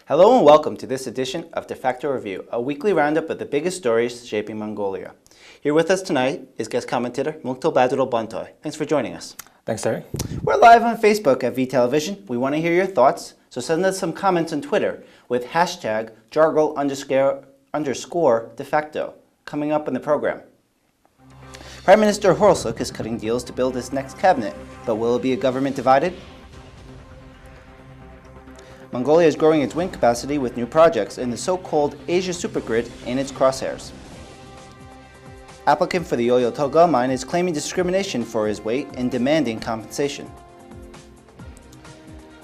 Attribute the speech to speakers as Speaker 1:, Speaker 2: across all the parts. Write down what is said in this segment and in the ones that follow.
Speaker 1: Hello and welcome to this edition of Defacto Review, a weekly roundup of the biggest stories shaping Mongolia. Here with us tonight is guest commentator Mukto Baduro Bantoy. Thanks for joining us.
Speaker 2: Thanks, Terry.
Speaker 1: We're live on Facebook at VTelevision. We want to hear your thoughts, so send us some comments on Twitter with hashtag #jargle_defacto coming up in the program. Prime Minister Horulsuk is cutting deals to build his next cabinet, but will it be a government divided? Mongolia is growing its wind capacity with new projects, and the so-called Asia supergrid in its crosshairs. Applicant for the Oyo Tolga mine is claiming discrimination for his weight and demanding compensation.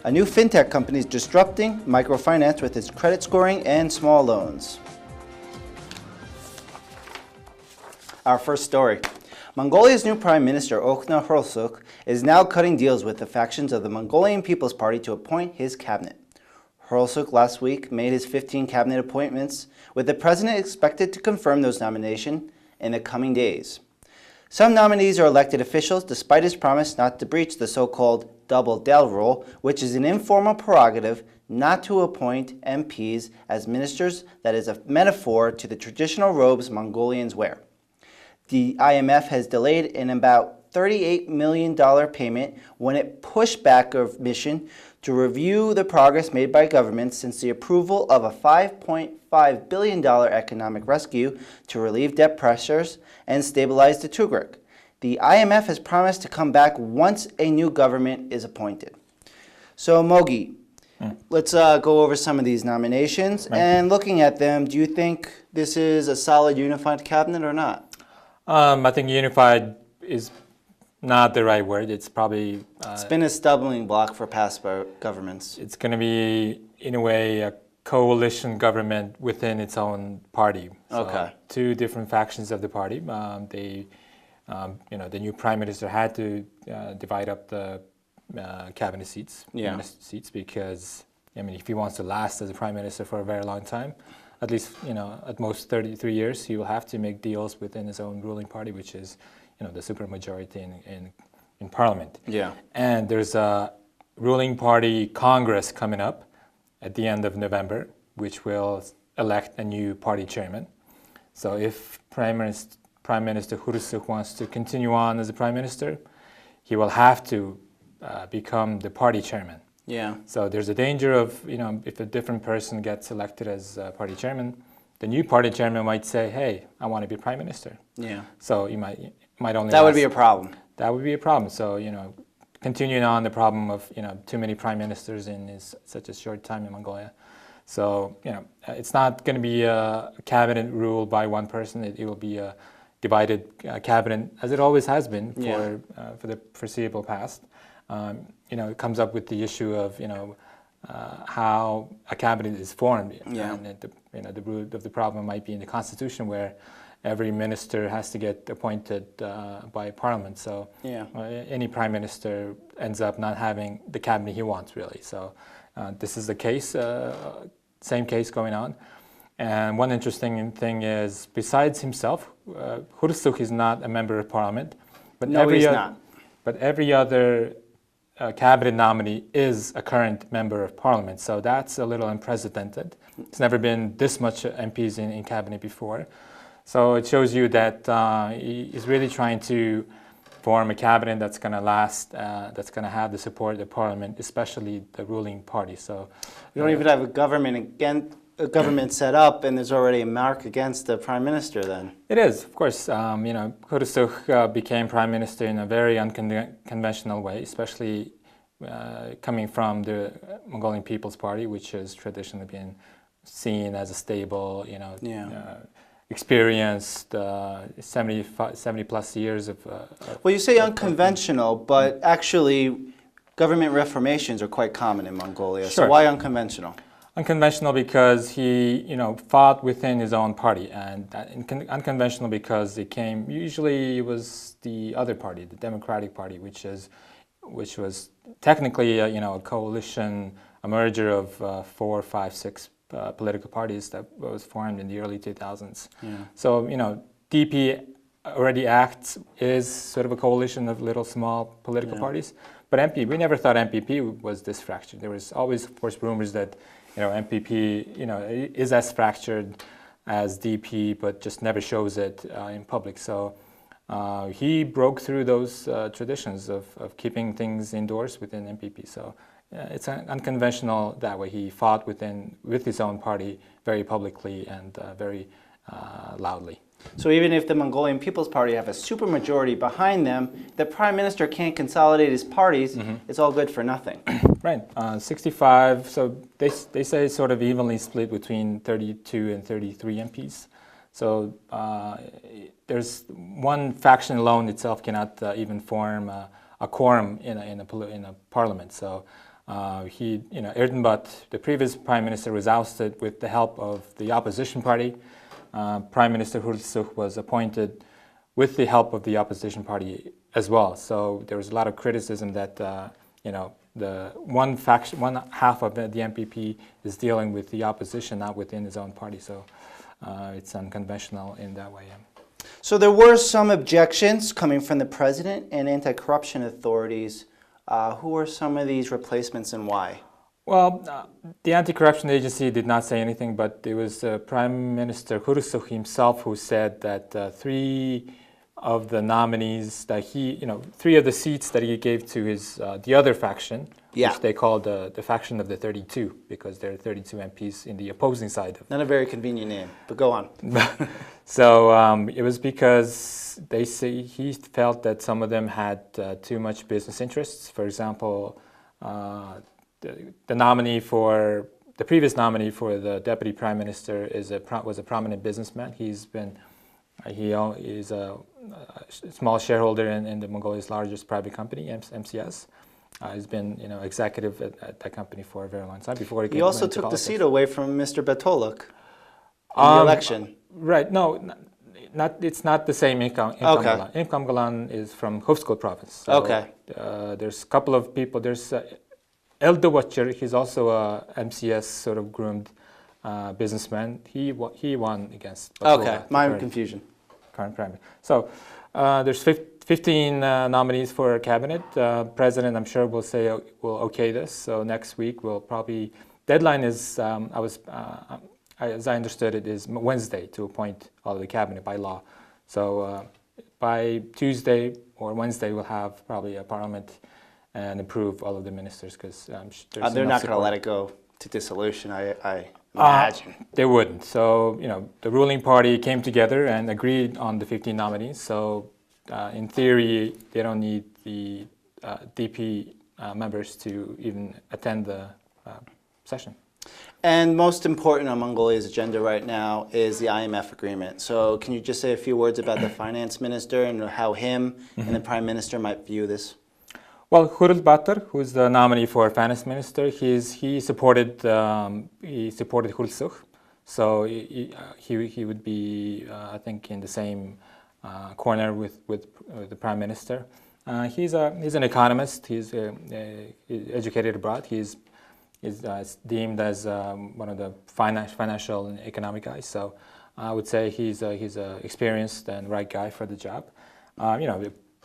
Speaker 1: A new fintech company is disrupting microfinance with its credit scoring and small loans. Our first story. Mongolia's new Prime Minister, Okhna Horulsuk, is now cutting deals with the factions of the Mongolian People's Party to appoint his cabinet. Horulsuk last week made his 15 cabinet appointments, with the president expected to confirm those nominations in the coming days. Some nominees are elected officials despite his promise not to breach the so-called double Del rule, which is an informal prerogative not to appoint MPs as ministers that is a metaphor to the traditional robes Mongolians wear. The IMF has delayed an about $38 million payment when it pushed back a mission to review the progress made by governments since the approval of a $5.5 billion economic rescue to relieve debt pressures and stabilize the Tugruk. The IMF has promised to come back once a new government is appointed. So, Mogi, let's go over some of these nominations. Right. And looking at them, do you think this is a solid unified cabinet or not?
Speaker 2: I think unified is not the right word. It's probably...
Speaker 1: it's been a stumbling block for past governments.
Speaker 2: It's going to be, in a way, a coalition government within its own party. So
Speaker 1: okay.
Speaker 2: Two different factions of the party. The new prime minister had to divide up the cabinet seats, because, I mean, if he wants to last as a prime minister for a very long time, at least, at most 33 years, he will have to make deals within his own ruling party, which is, the supermajority in parliament.
Speaker 1: Yeah.
Speaker 2: And there's a ruling party congress coming up at the end of November, which will elect a new party chairman. So if Prime Minister Horulsuk wants to continue on as a prime minister, he will have to become the party chairman.
Speaker 1: Yeah.
Speaker 2: So there's a danger of, if a different person gets elected as party chairman, the new party chairman might say, hey, I want to be prime minister.
Speaker 1: Yeah.
Speaker 2: So you might only...
Speaker 1: That would be a problem.
Speaker 2: That would be a problem. So, continuing on the problem of, too many prime ministers in such a short time in Mongolia. So, it's not going to be a cabinet ruled by one person. It will be a divided cabinet, as it always has been for the foreseeable past. It comes up with the issue of, how a cabinet is formed.
Speaker 1: Yeah.
Speaker 2: And the root of the problem might be in the constitution, where every minister has to get appointed by parliament. So any prime minister ends up not having the cabinet he wants, really. So this is the case, same case going on. And one interesting thing is, besides himself, Horulsuk is not a member of parliament. But
Speaker 1: no, he's not.
Speaker 2: But every other cabinet nominee is a current member of parliament. So that's a little unprecedented. It's never been this much MPs in cabinet before. So it shows you that he is really trying to form a cabinet that's going to last, that's going to have the support of the parliament, especially the ruling party. So
Speaker 1: you don't even have a government set up, and there's already a mark against the prime minister. Then
Speaker 2: it is, of course. Horulsuk became prime minister in a very unconventional way, especially coming from the Mongolian People's Party, which has traditionally been seen as a stable, experienced 70 plus years of...
Speaker 1: well, you say unconventional, but actually government reformations are quite common in Mongolia.
Speaker 2: Sure.
Speaker 1: So why unconventional?
Speaker 2: Unconventional because he, fought within his own party, and unconventional because usually it was the other party, the Democratic Party, which was technically, a coalition, a merger of 4, 5, 6 political parties that was formed in the early 2000s.
Speaker 1: Yeah.
Speaker 2: So, DP already acts is sort of a coalition of little small political parties. But we never thought MPP was this fractured. There was always, of course, rumors that MPP, is as fractured as DP, but just never shows it in public. So he broke through those traditions of keeping things indoors within MPP. So it's unconventional that way. He fought with his own party very publicly and very loudly.
Speaker 1: So even if the Mongolian People's Party have a supermajority behind them, the prime minister can't consolidate his parties, it's all good for nothing.
Speaker 2: Right, 65, so they say it's sort of evenly split between 32 and 33 MPs. So there's one faction alone itself cannot even form a quorum in a parliament. So Erdogan, the previous prime minister, was ousted with the help of the opposition party. Prime Minister Hurlsuk was appointed with the help of the opposition party as well. So there was a lot of criticism that the one half of the MPP is dealing with the opposition, not within his own party. So it's unconventional in that way.
Speaker 1: So there were some objections coming from the president and anti-corruption authorities. Who are some of these replacements and why?
Speaker 2: Well, the anti-corruption agency did not say anything, but it was Prime Minister Hurlsuk himself who said that three of the nominees that three of the seats that he gave to his the other faction, which they called the faction of the 32, because there are 32 MPs in the opposing side.
Speaker 1: Not a very convenient name, but go on.
Speaker 2: So it was because they say he felt that some of them had too much business interests. For example, the previous nominee for the deputy prime minister was a prominent businessman. He is a small shareholder in the Mongolia's largest private company, MCS. He's been executive at that company for a very long time before
Speaker 1: he also took the seat away from Mr. Betoluk in the election.
Speaker 2: Right. No, it's not the same Imkam Galan. Imkam Galan is from Hufskol province. So, there's a couple of people. There's Elde Watcher, he's also a MCS sort of groomed businessman. He won against Batula,
Speaker 1: my confusion.
Speaker 2: Current prime minister. So there's 15 nominees for cabinet. President, I'm sure, will okay this. So next week we'll probably, deadline is, as I understood it, is Wednesday to appoint all of the cabinet by law. So by Tuesday or Wednesday we'll have probably a parliament and approve all of the ministers, because
Speaker 1: they're not going to let it go to dissolution, I imagine.
Speaker 2: They wouldn't. So, the ruling party came together and agreed on the 15 nominees. So, in theory, they don't need the DP members to even attend the session.
Speaker 1: And most important on Mongolia's agenda right now is the IMF agreement. So, can you just say a few words about the finance minister and how him and the prime minister might view this?
Speaker 2: Well, Hurul Batar, who's the nominee for finance minister, he supported Hurlsuk, so he would be, I think, in the same corner with the prime minister. He's an economist. He's educated abroad. He's deemed as one of the financial and economic guys. So I would say he's a experienced and right guy for the job.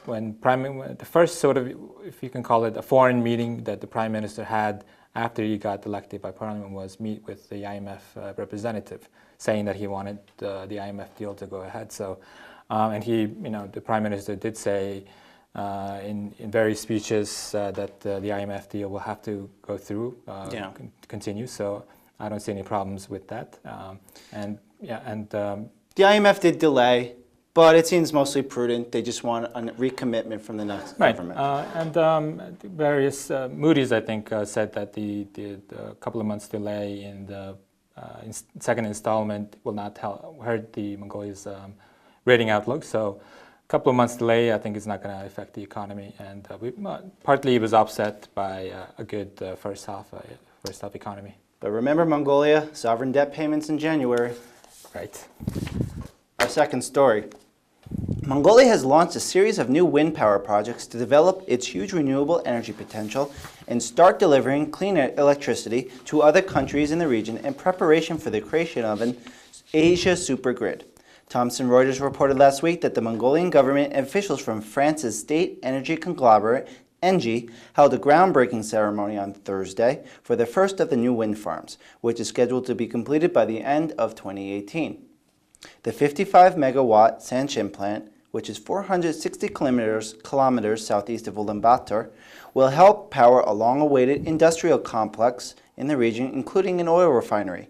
Speaker 2: When the first sort of, if you can call it, a foreign meeting that the prime minister had after he got elected by parliament was meet with the IMF representative, saying that he wanted the IMF deal to go ahead. So, and the prime minister did say in various speeches that the IMF deal will have to go through, continue. So I don't see any problems with that.
Speaker 1: The IMF did delay. But it seems mostly prudent. They just want a recommitment from the next government.
Speaker 2: Various Moody's, I think, said that the couple of months delay in the second installment will not hurt the Mongolia's rating outlook. So a couple of months delay, I think, is not going to affect the economy. And partly it was offset by a good first half economy.
Speaker 1: But remember, Mongolia, sovereign debt payments in January.
Speaker 2: Right.
Speaker 1: Our second story. Mongolia has launched a series of new wind power projects to develop its huge renewable energy potential and start delivering clean electricity to other countries in the region in preparation for the creation of an Asia supergrid. Thomson Reuters reported last week that the Mongolian government and officials from France's state energy conglomerate ENGIE held a groundbreaking ceremony on Thursday for the first of the new wind farms, which is scheduled to be completed by the end of 2018. The 55-megawatt Sanchin plant, which is 460 kilometers southeast of Ulaanbaatar, will help power a long-awaited industrial complex in the region, including an oil refinery.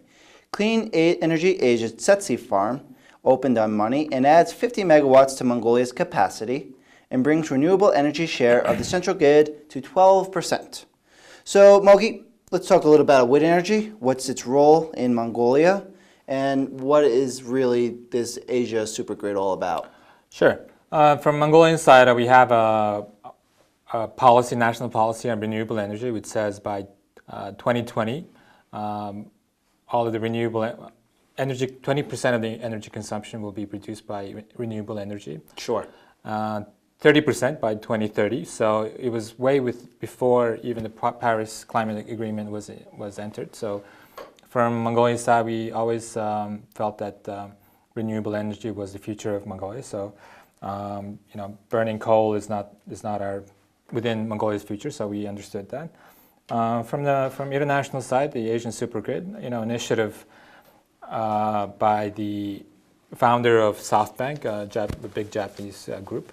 Speaker 1: Clean Energy Asia's Tsetsi farm opened on Monday and adds 50 megawatts to Mongolia's capacity and brings renewable energy share of the central grid to 12%. So, Mogi, let's talk a little about wind energy. What's its role in Mongolia, and what is really this Asia supergrid all about?
Speaker 2: Sure. From Mongolian side, we have a policy, national policy on renewable energy, which says by 2020, all of the renewable energy, 20% of the energy consumption will be produced by renewable energy.
Speaker 1: Sure.
Speaker 2: 30% by 2030. So it was way before even the Paris Climate Agreement was entered. So from Mongolian side, we always felt that renewable energy was the future of Mongolia. So burning coal is not within Mongolia's future. So we understood that. From international side, the Asian Supergrid, initiative by the founder of SoftBank, a big Japanese group.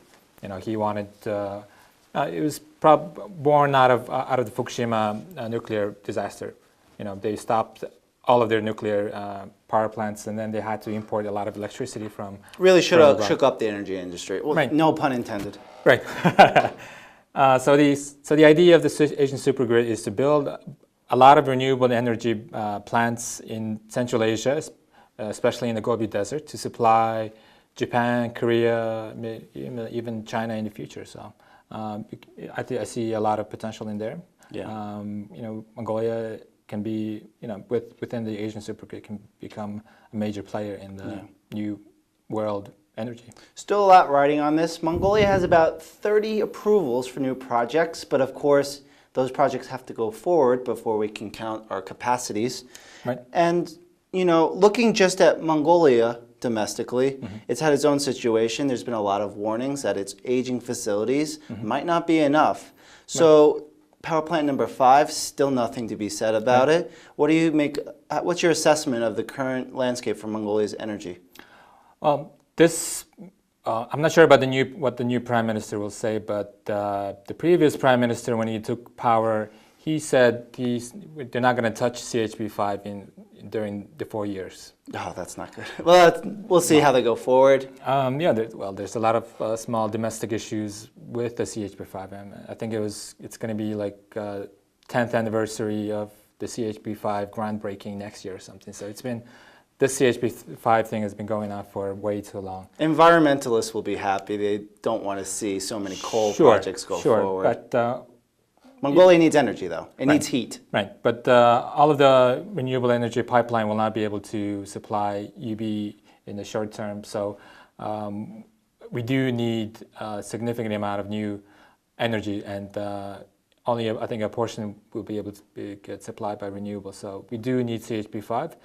Speaker 2: He wanted. It was born out of the Fukushima nuclear disaster. They stopped all of their nuclear power plants, and then they had to import a lot of electricity from.
Speaker 1: Really shook up the energy industry. Well,
Speaker 2: right.
Speaker 1: No pun intended.
Speaker 2: Right. So the idea of the Asian Supergrid is to build a lot of renewable energy plants in Central Asia, especially in the Gobi Desert, to supply Japan, Korea, even China in the future. So I see a lot of potential in there.
Speaker 1: Yeah.
Speaker 2: Mongolia can be, within the Asian Supergrid, can become a major player in the new world energy.
Speaker 1: Still a lot riding on this. Mongolia has about 30 approvals for new projects, but of course, those projects have to go forward before we can count our capacities.
Speaker 2: Right.
Speaker 1: And, looking just at Mongolia domestically, it's had its own situation. There's been a lot of warnings that its aging facilities might not be enough. So power plant number 5, still nothing to be said about it. What do you make? What's your assessment of the current landscape for Mongolia's energy?
Speaker 2: I'm not sure about what the new prime minister will say, but the previous prime minister, when he took power, he said they're not going to touch CHP5 during the 4 years.
Speaker 1: Oh, that's not good. Well, we'll see how they go forward.
Speaker 2: There's a lot of small domestic issues with the CHP5. I think it's going to be like 10th anniversary of the CHP5 groundbreaking next year or something. So this CHP5 thing has been going on for way too long.
Speaker 1: Environmentalists will be happy. They don't want to see so many coal projects go forward.
Speaker 2: But
Speaker 1: Mongolia needs energy, though. It needs heat.
Speaker 2: Right, but all of the renewable energy pipeline will not be able to supply UB in the short term. So we do need a significant amount of new energy, and only I think a portion will be able to get supplied by renewable. So we do need CHP5.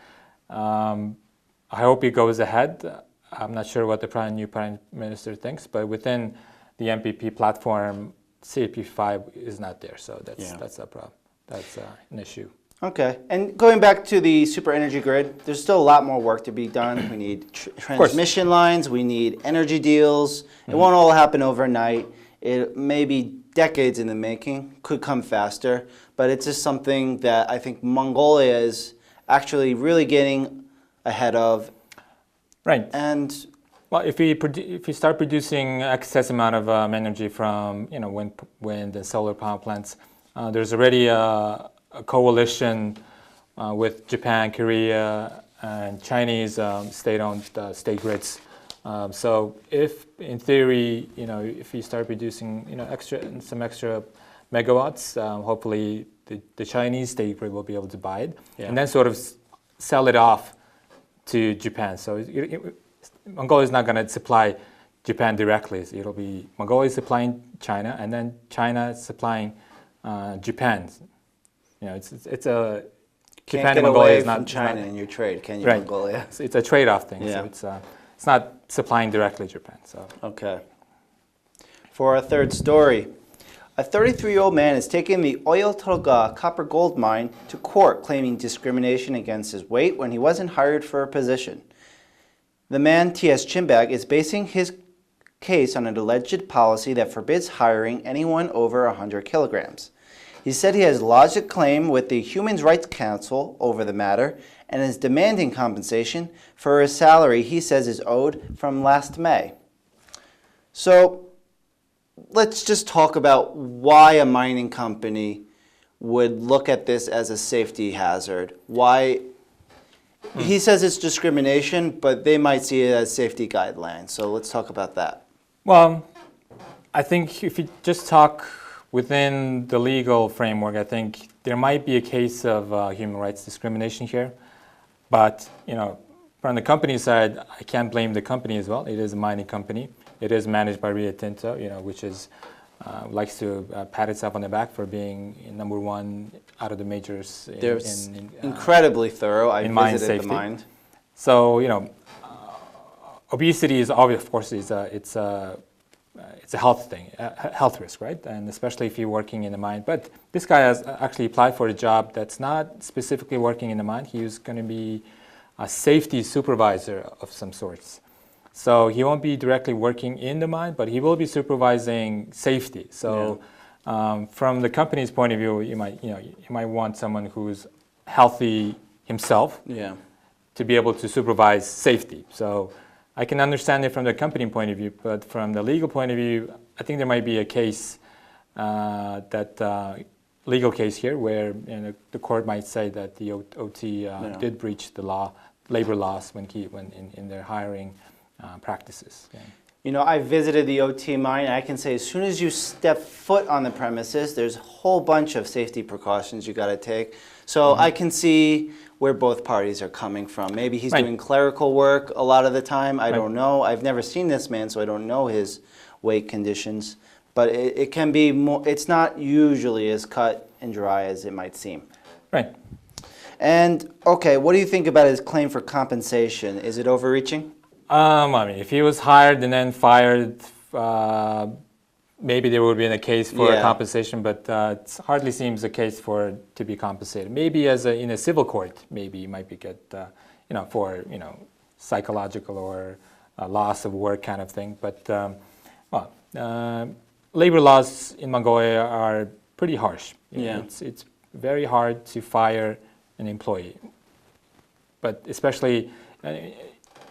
Speaker 2: I hope it goes ahead. I'm not sure what the new prime minister thinks, but within the MPP platform, CHP5 is not there, so that's a problem. That's an issue.
Speaker 1: Okay, and going back to the super energy grid, there's still a lot more work to be done. We need transmission lines, we need energy deals. It won't all happen overnight. It may be decades in the making, could come faster, but it's just something that I think Mongolia is actually really getting ahead of.
Speaker 2: Right.
Speaker 1: And
Speaker 2: well, if we start producing excess amount of energy from wind and solar power plants, there's already a coalition with Japan, Korea, and Chinese state-owned state grids. So if, in theory, if we start producing some extra megawatts, hopefully the Chinese state grid will be able to buy it and then sort of sell it off to Japan. So Mongolia is not going to supply Japan directly. It'll be Mongolia supplying China, and then China supplying Japan. It's a Japan and Mongolia is not
Speaker 1: China in your trade, can you,
Speaker 2: right.
Speaker 1: Mongolia?
Speaker 2: It's a trade-off thing.
Speaker 1: Yeah.
Speaker 2: So it's not supplying directly Japan. So
Speaker 1: okay. For our third story, A 33-year-old man is taking the Oil Toga copper gold mine to court claiming discrimination against his weight when he wasn't hired for a position. The man, T.S. Chimbag, is basing his case on an alleged policy that forbids hiring anyone over 100 kilograms. He said he has lodged a claim with the Human Rights Council over the matter and is demanding compensation for a salary he says is owed from last May. So let's just talk about why a mining company would look at this as a safety hazard. Why? He says it's discrimination, but they might see it as safety guidelines. So let's talk about that.
Speaker 2: Well, I think if you just talk within the legal framework, I think there might be a case of human rights discrimination here. But, from the company side, I can't blame the company as well. It is a mining company. It is managed by Rio Tinto, which is likes to pat itself on the back for being number one out of the majors in
Speaker 1: incredibly thorough. I
Speaker 2: mine
Speaker 1: visited
Speaker 2: safety.
Speaker 1: the mine.
Speaker 2: So obesity is obvious, of course, it's a health thing, a health risk, right? And especially if you're working in the mine. But this guy has actually applied for a job that's not specifically working in the mine. He's going to be a safety supervisor of some sorts. So he won't be directly working in the mine, but he will be supervising safety. So from the company's point of view, you might want someone who's healthy himself to be able to supervise safety. So I can understand it from the company point of view, but from the legal point of view, I think there might be a case, legal case here, where the court might say that the OT did breach the law, labor laws when in their hiring practices.
Speaker 1: I visited the OT mine, and I can say as soon as you step foot on the premises, there's a whole bunch of safety precautions you got to take. So I can see where both parties are coming from. Maybe he's doing clerical work a lot of the time. I don't know. I've never seen this man, so I don't know his weight conditions. But it can be more. It's not usually as cut and dry as it might seem.
Speaker 2: Right.
Speaker 1: And okay, what do you think about his claim for compensation? Is it overreaching?
Speaker 2: If he was hired and then fired, maybe there would be a case for compensation, but it hardly seems a case for to be compensated. Maybe in a civil court, maybe you might be get, for psychological or loss of work kind of thing. But labor laws in Mongolia are pretty harsh. It's very hard to fire an employee, but especially.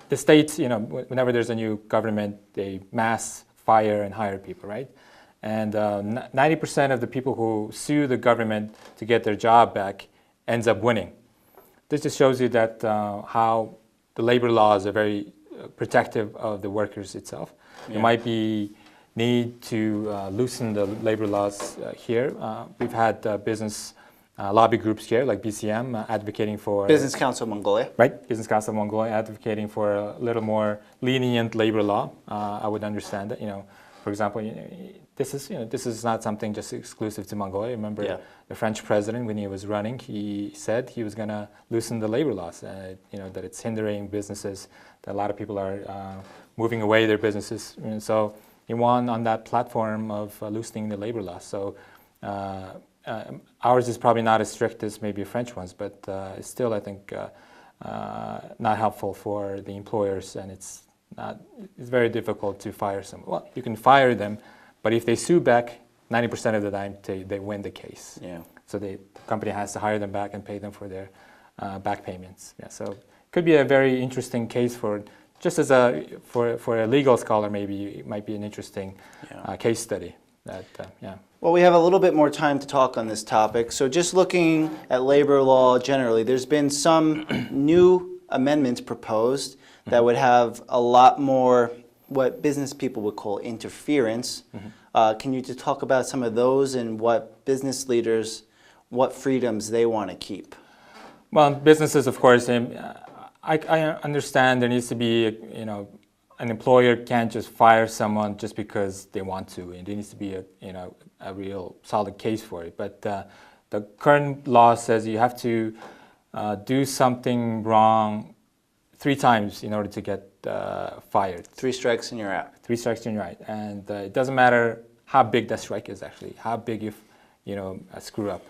Speaker 2: The states, whenever there's a new government, they mass fire and hire people, right? And 90% of the people who sue the government to get their job back ends up winning. This just shows you that how the labor laws are very protective of the workers itself. There might be need to loosen the labor laws here. We've had business lobby groups here, like BCM, advocating for...
Speaker 1: Business Council of Mongolia.
Speaker 2: Right, Business Council of Mongolia, advocating for a little more lenient labor law. I would understand that. For example, this is not something just exclusive to Mongolia. Remember, the French president, when he was running, he said he was going to loosen the labor laws. That it's hindering businesses. That a lot of people are moving away their businesses. And so he won on that platform of loosening the labor laws. So. Ours is probably not as strict as maybe French ones, but it's still, I think, not helpful for the employers, and it's very difficult to fire someone. Well, you can fire them, but if they sue back, 90% of the time they win the case. So the company has to hire them back and pay them for their back payments. So it could be a very interesting case for a legal scholar. Maybe it might be an interesting case study.
Speaker 1: Well, we have a little bit more time to talk on this topic. So just looking at labor law generally, there's been some new amendments proposed that would have a lot more what business people would call interference. Can you just talk about some of those and what business leaders, what freedoms they want to keep?
Speaker 2: Well, businesses, of course, I understand there needs to be, an employer can't just fire someone just because they want to, and there needs to be a real solid case for it. But the current law says you have to do something wrong 3 times in order to get fired.
Speaker 1: 3 strikes and you're out.
Speaker 2: 3 strikes and you're out. And it doesn't matter how big that strike is actually, how big you screw up.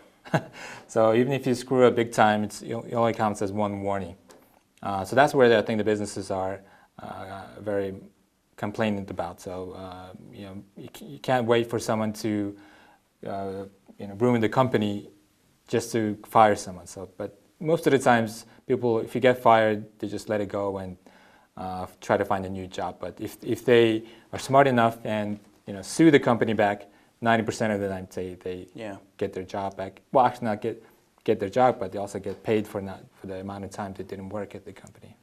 Speaker 2: So even if you screw up big time, it only counts as one warning. So that's where I think the businesses are very complainant about. So you can't wait for someone to ruin the company just to fire someone. So, but most of the times, people, if you get fired, they just let it go and try to find a new job. But if they are smart enough and sue the company back, 90% of the time they get their job back. Well, actually not get their job, but they also get paid for the amount of time they didn't work at the company.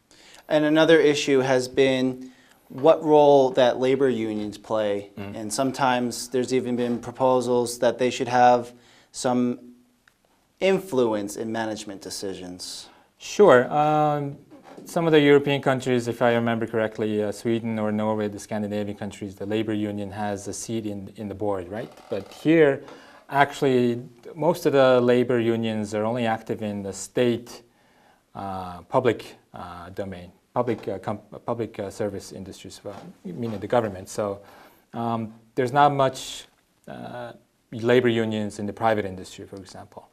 Speaker 1: And another issue has been what role that labor unions play. And sometimes there's even been proposals that they should have some influence in management decisions.
Speaker 2: Sure. Some of the European countries, if I remember correctly, Sweden or Norway, the Scandinavian countries, the labor union has a seat in the board, right? But here, actually, most of the labor unions are only active in the state public domain, public service industries, meaning the government. So there's not much labor unions in the private industry, for example.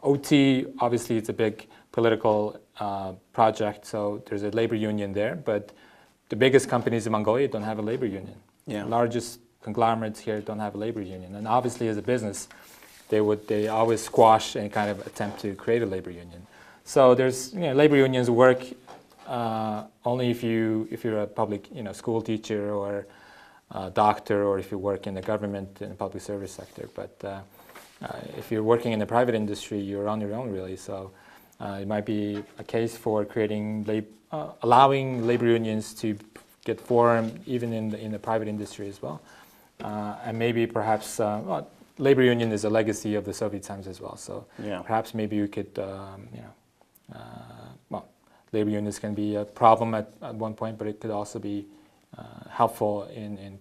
Speaker 2: OT, obviously, it's a big political project, so there's a labor union there, but the biggest companies in Mongolia don't have a labor union.
Speaker 1: Yeah.
Speaker 2: Largest conglomerates here don't have a labor union. And obviously, as a business, they always squash any kind of attempt to create a labor union. So there's labor unions work only if you're a public school teacher or a doctor, or if you work in the government in the public service sector. But if you're working in the private industry, you're on your own, really. So it might be a case for allowing labor unions to get formed even in the private industry as well. And maybe perhaps labor union is a legacy of the Soviet times as well. So perhaps maybe we could, labor unions can be a problem at one point, but it could also be helpful in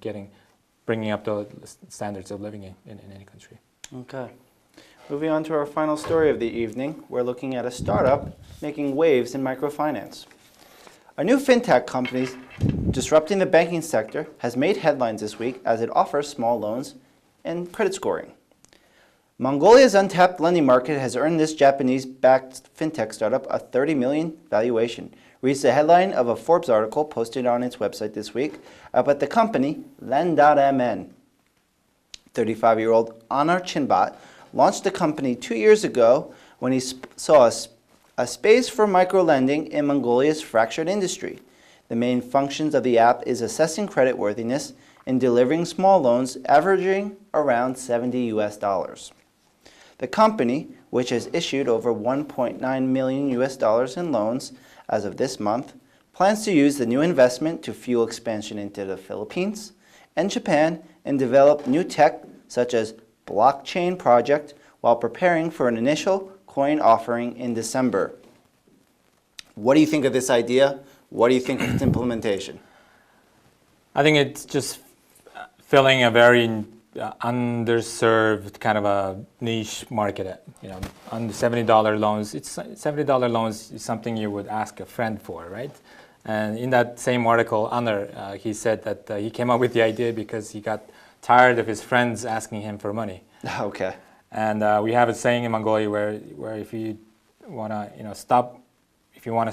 Speaker 2: bringing up the standards of living in any country.
Speaker 1: Okay. Moving on to our final story of the evening, we're looking at a startup making waves in microfinance. A new fintech company disrupting the banking sector has made headlines this week as it offers small loans and credit scoring. Mongolia's untapped lending market has earned this Japanese-backed fintech startup a $30 million valuation, reads the headline of a Forbes article posted on its website this week about the company Lend.mn. 35-year-old Anar Chinbat launched the company 2 years ago when he saw a space for microlending in Mongolia's fractured industry. The main functions of the app is assessing creditworthiness and delivering small loans averaging around $70. The company, which has issued over $1.9 million in loans as of this month, plans to use the new investment to fuel expansion into the Philippines and Japan and develop new tech such as blockchain project while preparing for an initial coin offering in December. What do you think of this idea? What do you think of its implementation?
Speaker 2: I think it's just filling a very underserved kind of a niche market. Under $70 loans. $70 loans is something you would ask a friend for, right? And in that same article, Anar, he said that he came up with the idea because he got tired of his friends asking him for money.
Speaker 1: Okay.
Speaker 2: And we have a saying in Mongolia where if you want to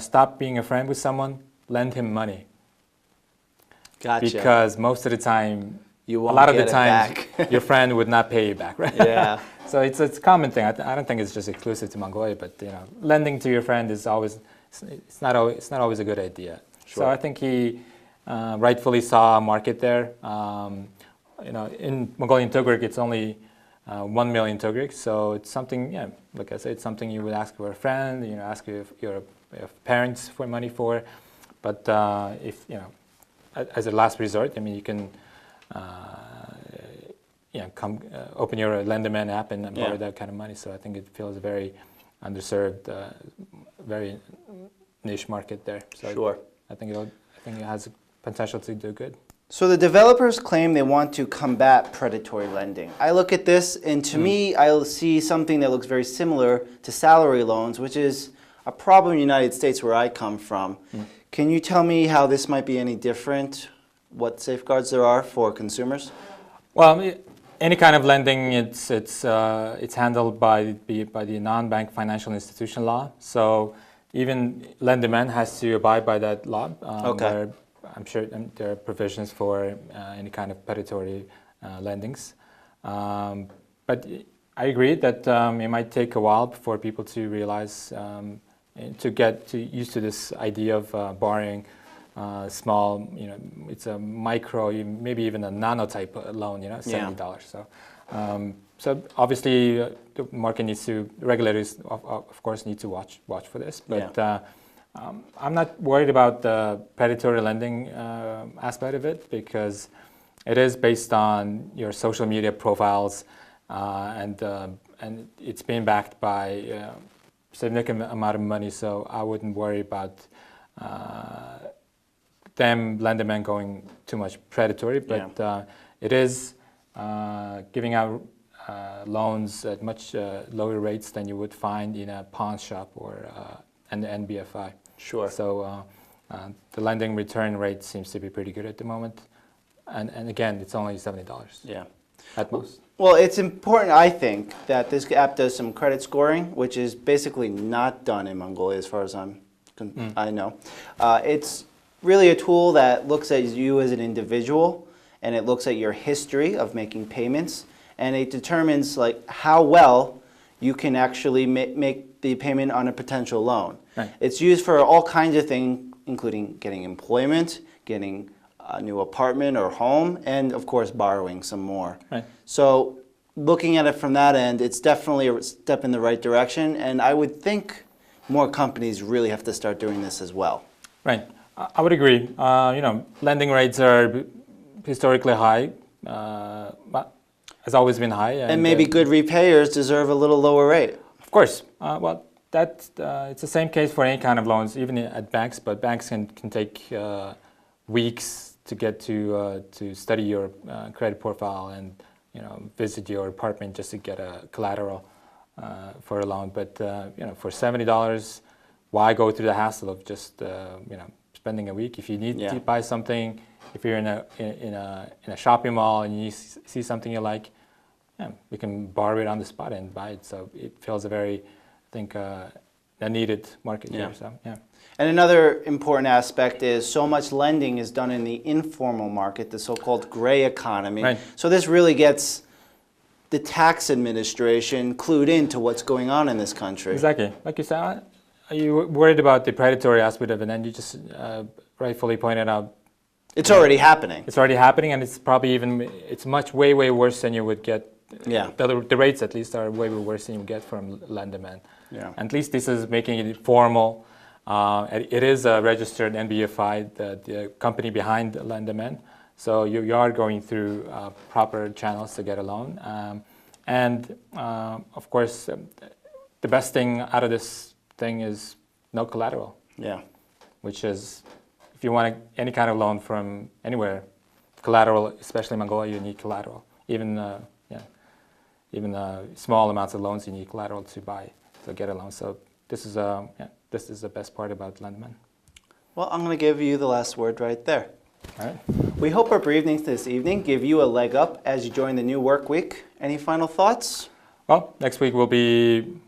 Speaker 2: stop being a friend with someone, lend him money.
Speaker 1: Gotcha.
Speaker 2: Because most of the time,
Speaker 1: a
Speaker 2: lot of the time, your friend would not pay you back, right?
Speaker 1: Yeah.
Speaker 2: So it's a common thing. I don't think it's just exclusive to Mongolia, but lending to your friend is always it's not always a good idea. Sure. So I think he rightfully saw a market there. In Mongolian Tugrik, it's only 1 million Tugrik, so it's something. Like I said, it's something you would ask for a friend. Ask your parents for money for. But if as a last resort, you can. Open your Lend.mn app and borrow that kind of money. So I think it feels very underserved, very niche market there. So
Speaker 1: sure.
Speaker 2: I think it has potential to do good.
Speaker 1: So the developers claim they want to combat predatory lending. I look at this, and to me, I'll see something that looks very similar to salary loans, which is a problem in the United States where I come from. Can you tell me how this might be any different? What safeguards there are for consumers?
Speaker 2: Well, any kind of lending, it's handled by the non-bank financial institution law. So even lend-demand has to abide by that law. Where I'm sure there are provisions for any kind of predatory lendings. But I agree that it might take a while for people to realize, to get used to this idea of borrowing small, it's a micro, maybe even a nano type loan, $70. So obviously the market regulators of course need to watch for this. But I'm not worried about the predatory lending aspect of it, because it is based on your social media profiles, and it's being backed by significant amount of money. So I wouldn't worry about them lend-demand going too much predatory, but it is giving out loans at much lower rates than you would find in a pawn shop or an NBFI.
Speaker 1: Sure.
Speaker 2: So the lending return rate seems to be pretty good at the moment, and again, it's only $70.
Speaker 1: Yeah.
Speaker 2: At most.
Speaker 1: Well, it's important, I think, that this app does some credit scoring, which is basically not done in Mongolia as far as I know. It's really a tool that looks at you as an individual, and it looks at your history of making payments, and it determines like how well you can actually make the payment on a potential loan.
Speaker 2: Right.
Speaker 1: It's used for all kinds of things, including getting employment, getting a new apartment or home, and of course borrowing some more.
Speaker 2: Right.
Speaker 1: So looking at it from that end, it's definitely a step in the right direction, and I would think more companies really have to start doing this as well.
Speaker 2: Right. I would agree. Lending rates are historically high, but has always been high.
Speaker 1: And maybe good repayers deserve a little lower rate.
Speaker 2: Of course. Well, it's the same case for any kind of loans, even at banks. But banks can take weeks to get to study your credit profile and visit your apartment just to get a collateral for a loan. But for $70, why go through the hassle of just spending a week? If you need to buy something, if you're in a shopping mall and you see something you like, you can borrow it on the spot and buy it. So it feels a very, I think, a needed market here. So
Speaker 1: And another important aspect is so much lending is done in the informal market, the so-called gray economy.
Speaker 2: Right.
Speaker 1: So this really gets the tax administration clued into what's going on in this country.
Speaker 2: Exactly. Like you said, are you worried about the predatory aspect of it? And you just rightfully pointed out
Speaker 1: it's already happening.
Speaker 2: It's already happening, and it's probably it's way worse than you would get.
Speaker 1: Yeah.
Speaker 2: The rates at least are way worse than you get from lend-demand.
Speaker 1: Yeah.
Speaker 2: At least this is making it formal. It is a registered NBFI, the company behind lend-demand. So you are going through proper channels to get a loan. And of course, the best thing out of this thing is no collateral.
Speaker 1: Yeah. Which
Speaker 2: is, if you want any kind of loan from anywhere, collateral, especially Mongolia, you need collateral. Even small amounts of loans, you need collateral to get a loan. So this is the best part about lend-demand.
Speaker 1: Well, I'm going to give you the last word right there.
Speaker 2: All right.
Speaker 1: We hope our briefings this evening give you a leg up as you join the new work week. Any final thoughts?
Speaker 2: Well, next week will be,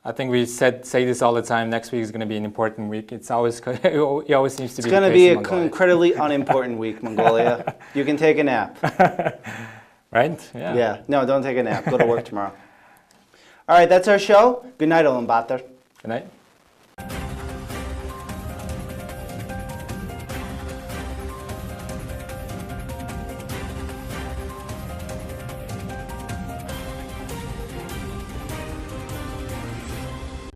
Speaker 2: I think we say this all the time. Next week is going to be an important week. It always seems to be. It's
Speaker 1: going to be an incredibly unimportant week, Mongolia. You can take a nap.
Speaker 2: Right? Yeah.
Speaker 1: Yeah. No, don't take a nap. Go to work tomorrow. All right, that's our show. Good night, Ulaanbaatar.
Speaker 2: Good night.